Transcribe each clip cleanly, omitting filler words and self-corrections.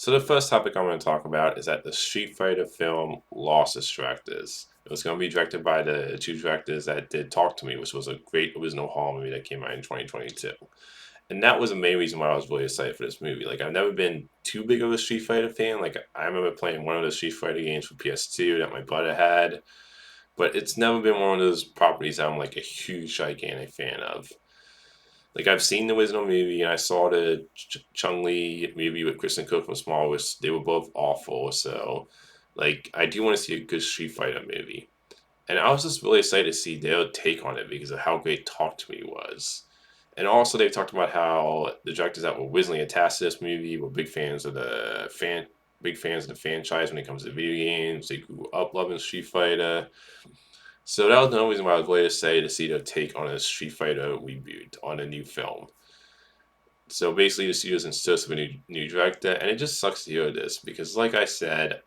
So the first topic I'm going to talk about is that the Street Fighter film lost its directors. It was going to be directed by the two directors that did Talk to Me, which was a great original horror movie that came out in 2022. And that was the main reason why I was really excited for this movie. Like, I've never been too big of a Street Fighter fan. Like, I remember playing one of the Street Fighter games for PS2 that my brother had, but it's never been one of those properties that I'm like a huge, gigantic fan of. Like, I've seen the original movie and I saw the Chung Li movie with Kristen Cook from Small, which they were both awful. So, like, I do want to see a good Street Fighter movie. And I was just really excited to see their take on it because of how great Talk to Me was. And also, they talked about how the directors that were originally attached to this movie were big fans of the franchise when it comes to video games. They grew up loving Street Fighter. So that was the only reason why I was really excited to see their take on a Street Fighter reboot on a new film. So basically, the studio's in search of a new director, and it just sucks to hear this because, like I said,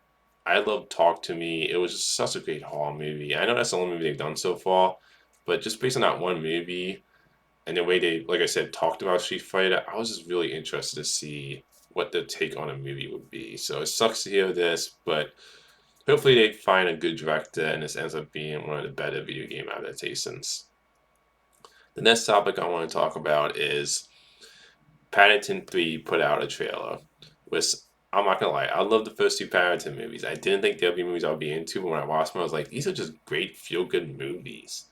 I love Talk to Me. It was just such a great horror movie. I know that's the only movie they've done so far, but just based on that one movie and the way they, like I said, talked about Street Fighter, I was just really interested to see what the take on a movie would be. So it sucks to hear this, but hopefully they find a good director and this ends up being one of the better video game adaptations. The next topic I want to talk about is Paddington 3 put out a trailer, which I'm not gonna lie, I love the first two Paddington movies. I didn't think they'd be movies I'll be into, but when I watched them, I was like, these are just great feel good movies.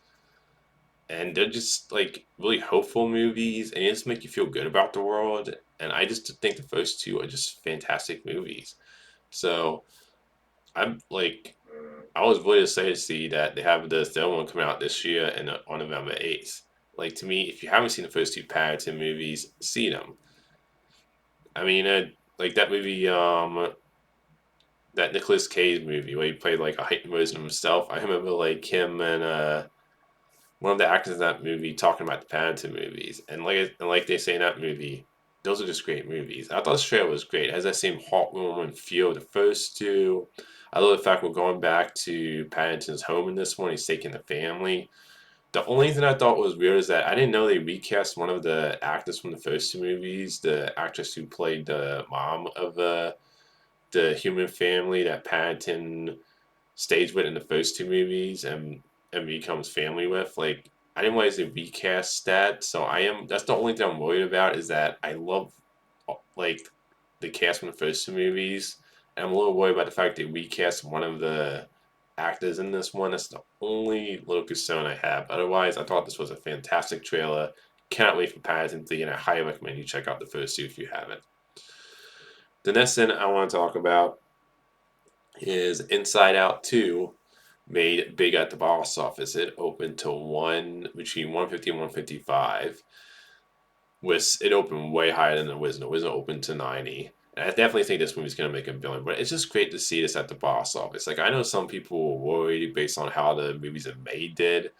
And they're just like really hopeful movies, and they just make you feel good about the world. And I just think the first two are just fantastic movies. So I'm like, I was really excited to see that they have the third one coming out this year and on November 8th. Like, to me, if you haven't seen the first two Paddington movies, see them. I mean, like that movie, that Nicolas Cage movie where he played like a heightened version of himself. I remember like him and one of the actors in that movie talking about the Paddington movies, and like they say in that movie, those are just great movies. I thought this trailer was great. It has that same heartwarming feel of the first two. I love the fact we're going back to Paddington's home in this one. He's taking the family. The only thing I thought was weird is that I didn't know they recast one of the actors from the first two movies, the actress who played the mom of the human family that Paddington stays with in the first two movies and becomes family with. Like, I didn't realize they recast that, so I am. That's the only thing I'm worried about is that I love like the cast from the first two movies, and I'm a little worried about the fact they recast one of the actors in this one. That's the only little concern I have. Otherwise, I thought this was a fantastic trailer. Can't wait for Paddington 3, and I highly recommend you check out the first two if you haven't. The next thing I want to talk about is Inside Out 2 made big at the box office. It opened to one between 150 and 155. It opened way higher than the original. The original opened to 90. And I definitely think this movie's gonna make $1 billion, but it's just great to see this at the box office. Like, I know some people were worried based on how the movies that made did,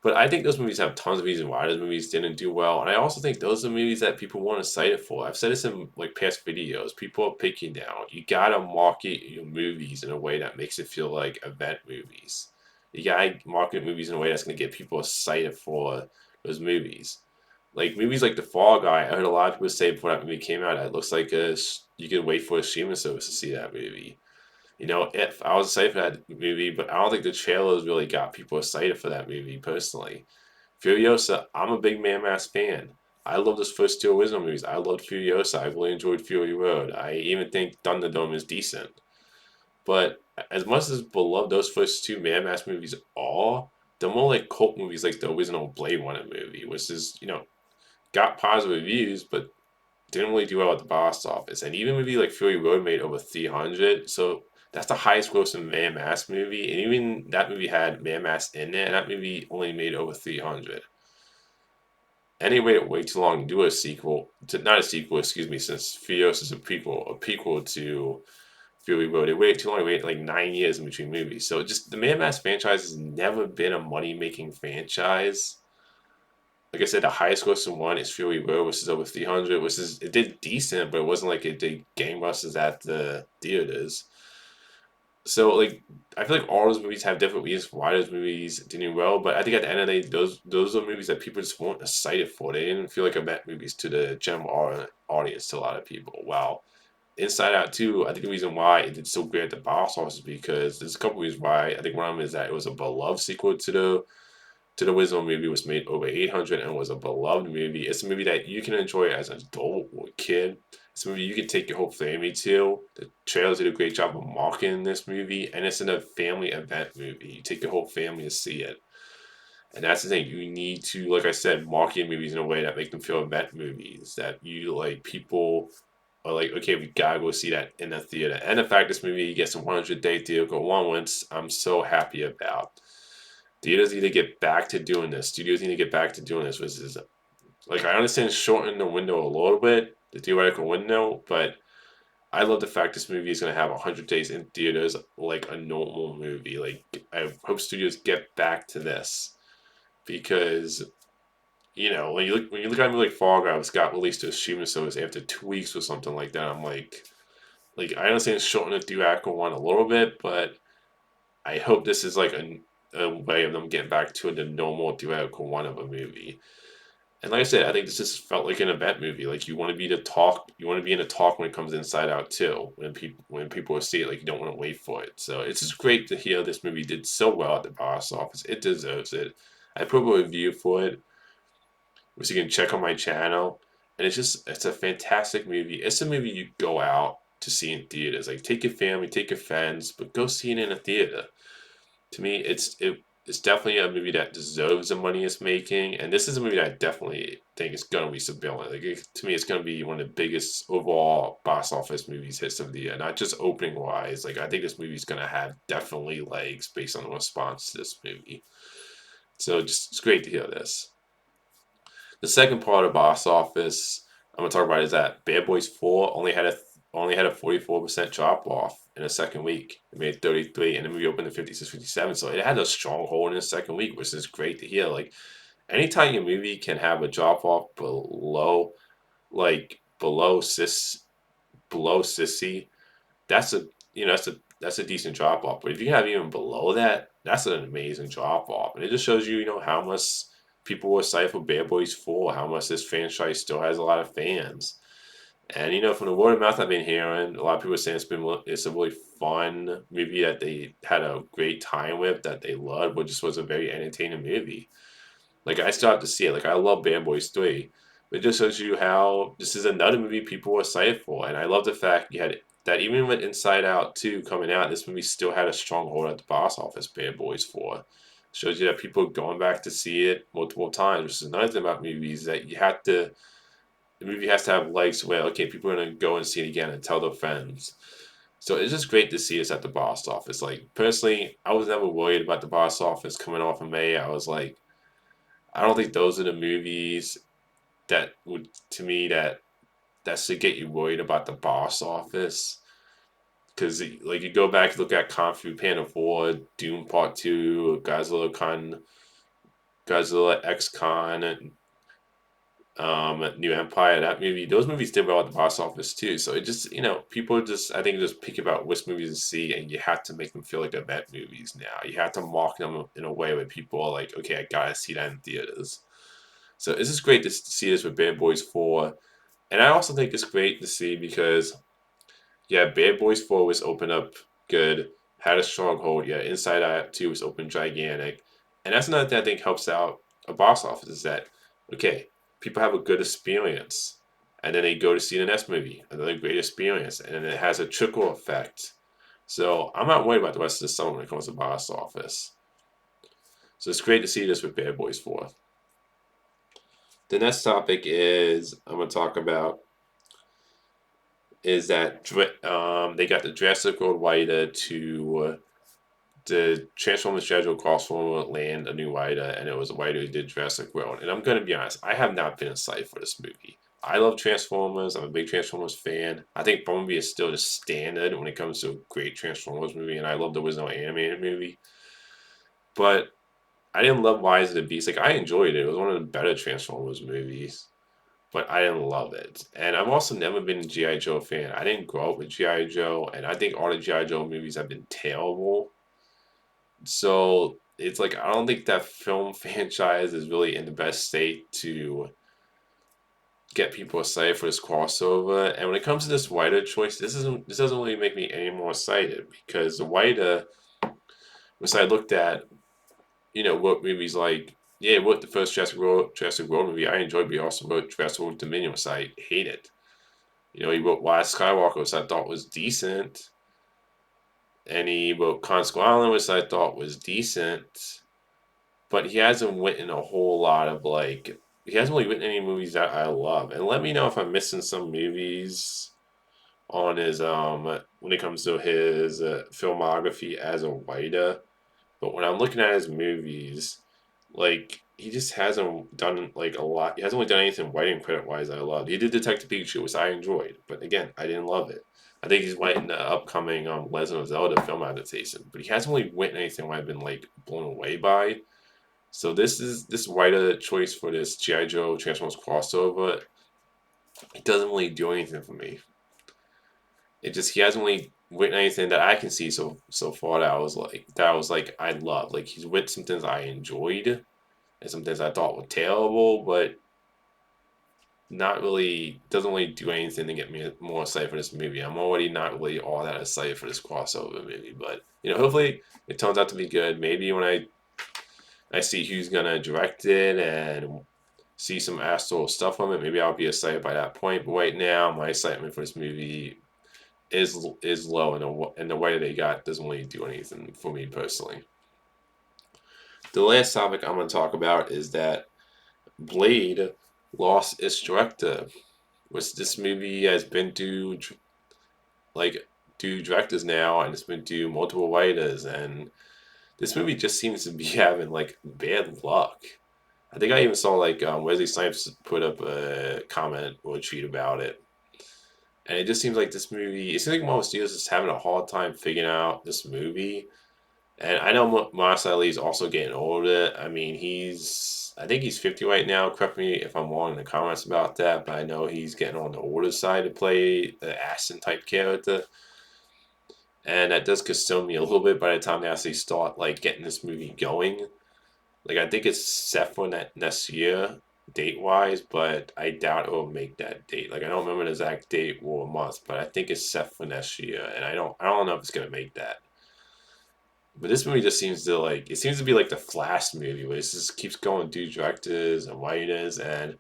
but I think those movies have tons of reasons why those movies didn't do well. And I also think those are movies that people want to cite it for. I've said this in like past videos. People are picking now. You gotta market your movies in a way that makes it feel like event movies. You gotta market movies in a way that's gonna get people excited for those movies. Like movies like The Fall Guy, I heard a lot of people say before that movie came out, it looks like you could wait for a streaming service to see that movie. You know, if I was excited for that movie, but I don't think the trailers really got people excited for that movie personally. Furiosa, I'm a big Man Max fan. I love those first two original movies. I loved Furiosa. I really enjoyed Fury Road. I even think Thunderdome is decent. But as much as beloved those first two Man Max movies are, they're more like cult movies like the original Blade Runner movie, which is, got positive reviews, but didn't really do well at the box office. And even a movie like Fury Road made over 300, so that's the highest grossing Man Max movie. And even that movie had Man Max in it, and that movie only made over 300. And they waited way too long to do a sequel, not a sequel, excuse me, since Furious is a prequel to Fury Road. They waited too long, they waited like 9 years in between movies. So just the Man Max franchise has never been a money making franchise. Like I said, the highest grossing one is Fury Road, which is over 300, it did decent, but it wasn't like it did gangbusters at the theaters. So like I feel like all those movies have different reasons why those movies didn't do well, but I think at the end of the day, those are movies that people just weren't excited for. They didn't feel like event movies to the general audience to a lot of people. Wow. Inside Out 2, I think the reason why it did so great at the box office is because there's a couple reasons why. I think one of them is that it was a beloved sequel to the original movie, was made over 800 and was a beloved movie. It's a movie that you can enjoy as an adult or kid. It's a movie you can take your whole family to. The trailers did a great job of marketing this movie, and it's in a family event movie. You take your whole family to see it. And that's the thing. You need to, like I said, market movies in a way that make them feel event movies. That you like people are like, okay, we gotta go see that in the theater. And the fact this movie gets a 100-day theatrical allowance, I'm so happy about. Theaters need to get back to doing this. Studios need to get back to doing this, which is like I understand shorten the window a little bit, the theoretical window, but I love the fact this movie is going to have 100 days in theaters like a normal movie. Like I hope studios get back to this because when you look at a movie like Fall Guys got released to streaming service after 2 weeks or something like that. I'm like I understand shorten the theatrical one a little bit, but I hope this is like a way of them getting back to the normal theoretical one of a movie. And like I said, I think this just felt like an event movie. Like you want to be the talk, you want to be in the talk when it comes Inside Out too. When people see it, like you don't want to wait for it. So it's just great to hear this movie did so well at the box office. It deserves it. I put a review for it, which you can check on my channel. And it's a fantastic movie. It's a movie you go out to see in theaters. Like take your family, take your friends, but go see it in a theater. To me, it's definitely a movie that deserves the money it's making, and this is a movie that I definitely think is gonna be surveillance. To me, it's gonna be one of the biggest overall box office movies hits of the year, not just opening wise. Like I think this movie's gonna have definitely legs based on the response to this movie. So just it's great to hear this. The second part of box office I'm gonna talk about is that Bad Boys 4 only had a 44% drop off in the second week. It made 33, and the movie opened at 56, 57. So it had a strong hold in the second week, which is great to hear. Like anytime your movie can have a drop off below sissy, that's a that's a decent drop off. But if you have even below that, that's an amazing drop off, and it just shows you how much people were excited for Bad Boys 4, how much this franchise still has a lot of fans. And from the word of mouth I've been hearing, a lot of people are saying it's a really fun movie that they had a great time with, that they loved, but just was a very entertaining movie. Like I still have to see it. Like I love Bad Boys 3. But it just shows you how this is another movie people were excited for. And I love the fact you had that even with Inside Out 2 coming out, this movie still had a strong hold at the box office, Bad Boys 4. Shows you that people are going back to see it multiple times, which is another thing about movies that the movie has to have legs where okay, people are gonna go and see it again and tell their friends. So it's just great to see us at the box office. Like personally, I was never worried about the box office coming off of May. I was like, I don't think those are the movies that would to me that should get you worried about the box office. Because like you go back and look at Kung Fu Panda 4, Doom Part 2, Godzilla X Con, and New Empire, that movie, those movies did well at the box office too. So it just, people just, I think, just pick about which movies to see, and you have to make them feel like event movies now. You have to market them in a way where people are like, okay, I gotta see that in theaters. So it's just great to see this with Bad Boys 4. And I also think it's great to see because, yeah, Bad Boys 4 was open up good, had a strong hold. Yeah, Inside Out 2 was open gigantic. And that's another thing I think helps out a box office is that, okay, people have a good experience. And then they go to see the next movie, another great experience. And then it has a trickle effect. So I'm not worried about the rest of the summer when it comes to box office. So it's great to see this with Bad Boys 4. The next topic is I'm going to talk about is that they got the Jurassic World writer to the Transformers schedule calls for land a new writer, and it was a writer who did Jurassic World. And I'm going to be honest, I have not been excited for this movie. I love Transformers. I'm a big Transformers fan. I think Bumblebee is still the standard when it comes to a great Transformers movie, and I love the original animated movie. But I didn't love Rise of the Beast. Like, I enjoyed it. It was one of the better Transformers movies, but I didn't love it. And I've also never been a G.I. Joe fan. I didn't grow up with G.I. Joe, and I think all the G.I. Joe movies have been terrible. So it's like I don't think that film franchise is really in the best state to get people excited for this crossover. And when it comes to this Wida choice, this doesn't really make me any more excited because the Wida, once I looked at what movies like what the first Jurassic World movie I enjoyed, but he also wrote Jurassic World Dominion, which I hated. He wrote Rise Skywalker, which I thought was decent, and he wrote Khan Skull Island, which I thought was decent. But he hasn't written a whole lot of he hasn't really written any movies that I love. And let me know if I'm missing some movies on his when it comes to his filmography as a writer. But when I'm looking at his movies, he just hasn't done a lot. He hasn't really done anything writing credit wise I loved. He did Detective Pikachu, which I enjoyed, but again, I didn't love it. I think he's writing the upcoming Legend of Zelda film adaptation, but he hasn't really written anything where I've been blown away by. So this writer choice for this G.I. Joe Transformers crossover. It doesn't really do anything for me. He hasn't really written anything that I can see so far that I love. He's written some things I enjoyed and some things I thought were terrible, but not really doesn't really do anything to get me more excited for this movie. I'm already not really all that excited for this crossover movie, but hopefully it turns out to be good. Maybe when I see who's gonna direct it and see some actual stuff on it, maybe I'll be excited by that point. But right now, my excitement for this movie is low, and the way that they got doesn't really do anything for me personally. The last topic I'm going to talk about is that Blade lost its director, which this movie has been to directors now, and it's been to multiple writers, and this movie just seems to be having bad luck. I think I even saw Wesley Snipes put up a comment or a tweet about it. And it just seems like this movie, it seems like Marvel Studios is having a hard time figuring out this movie. And I know Mars Ali is also getting older. I mean, I think he's 50 right now. Correct me if I'm wrong in the comments about that, but I know he's getting on the older side to play the Aston type character. And that does concern me a little bit by the time they actually start getting this movie going. I think it's set for next year, date wise, but I doubt it will make that date. I don't remember the exact date or month, but I think it's set for next year, and I don't know if it's gonna make that. But this movie just seems to it seems to be like the Flash movie where it just keeps going through directors and writers, and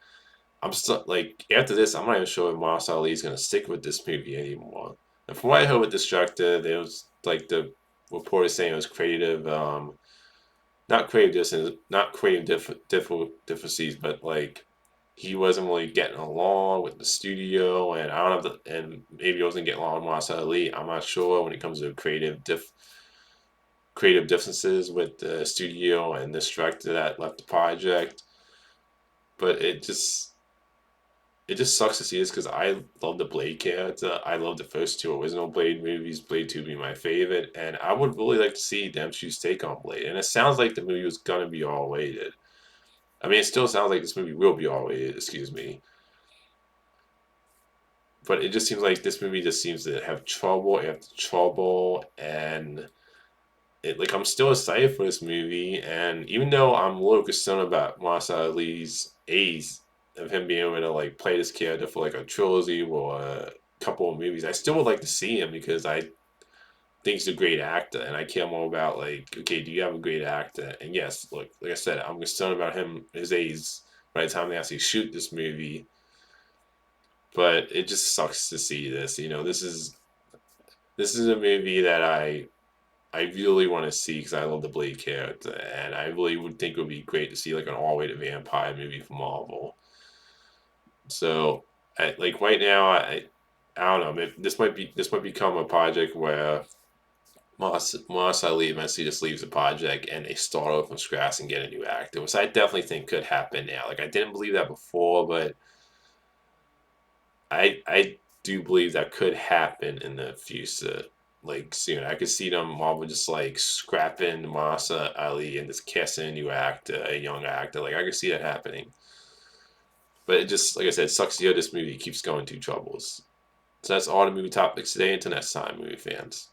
I'm still after this I'm not even sure if Mars Ali is gonna stick with this movie anymore. And from what I heard with this director, there was the report is saying it was creative not creative distance, not creative differences, but he wasn't really getting along with the studio, and I don't know, and maybe he wasn't getting along with Marcel Ali. I'm not sure when it comes to creative differences with the studio and this director that left the project. But it just sucks to see this because I love the Blade character. I love the first two original Blade movies. Blade 2 being my favorite. And I would really like to see them choose take on Blade. And it sounds like the movie was going to be R-rated. I mean, it still sounds like this movie will be R-rated, excuse me. But it just seems like this movie just seems to have trouble after trouble. And I'm still excited for this movie. And even though I'm a little concerned about Marcel Ali's age, of him being able to play this character for a trilogy or a couple of movies, I still would like to see him because I think he's a great actor, and I care more about okay, do you have a great actor? And yes, look, like I said, I'm concerned about his age by the time they actually shoot this movie. But it just sucks to see this. This is a movie that I really want to see because I love the Blade character, and I really would think it would be great to see an all-rated vampire movie from Marvel. So, right now, I don't know. This might become a project where Moss Ali eventually just leaves the project and they start over from scratch and get a new actor, which I definitely think could happen now. I didn't believe that before, but I do believe that could happen in the future. Soon, I could see them Marvel just scrapping Masa Ali and just casting a new actor, a young actor. I could see that happening. But it just, like I said, sucks to hear this movie keeps going through troubles. So that's all the movie topics today. Until next time, movie fans.